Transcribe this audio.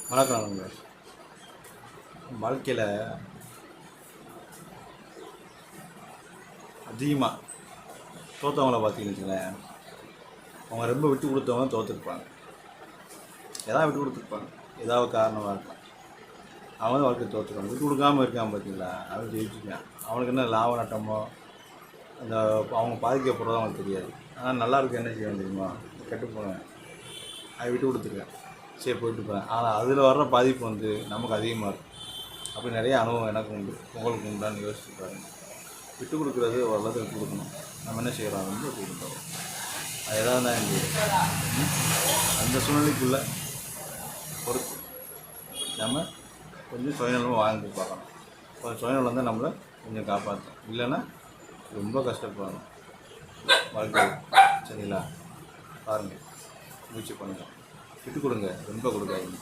வணக்கம். வாழ்க்கையில் அதிகமாக தோற்றவங்கள பார்த்தீங்கன்னு வச்சுங்களேன், அவங்க ரொம்ப விட்டு கொடுத்தவங்க தோற்றுருப்பாங்க. எதாவது விட்டு கொடுத்துருப்பாங்க, ஏதாவது காரணமாக இருக்கும். அவன் தான் வாழ்க்கை தோற்றுருவாங்க. விட்டு கொடுக்காமல் இருக்கான் பார்த்தீங்களா, அவன் ஜெயிச்சுக்கான். அவனுக்கு என்ன லாப நட்டமோ அந்த அவங்க பாதிக்கப்படுறதோ அவனுக்கு தெரியாது. ஆனால் நல்லா இருக்கு என்ன செய்யணும் தெரியுமா, கெட்டு போனேன் அதை விட்டு கொடுத்துருக்கேன், சரி போயிட்டு போகிறேன். ஆனால் அதில் வர்ற பாதிப்பு நமக்கு அதிகமாக இருக்கும். அப்படி நிறைய அனுபவம் எனக்கு உண்டு, உங்களுக்கு உண்டான்னு யோசிச்சு பாருங்க. விட்டு கொடுக்குறது ஓரளவுக்கு விட்டு கொடுக்கணும். நம்ம என்ன செய்கிறோம் விட்டு கொடுக்குறோம். அது எதாவது தான் அந்த சூழ்நிலைக்குள்ளே பொறுத்து நம்ம கொஞ்சம் சுயநலமாக வாழ்ந்து பார்க்கணும். கொஞ்சம் சுயநலம் தான் நம்மளை கொஞ்சம் காப்பாற்றும். இல்லைன்னா ரொம்ப கஷ்டப்படணும் வாழ்க்கை. சரிங்களா? பாருங்கள், முயற்சி பண்ணுங்கள், விட்டு கொடுங்க, ரொம்ப கொடுக்காதீங்க.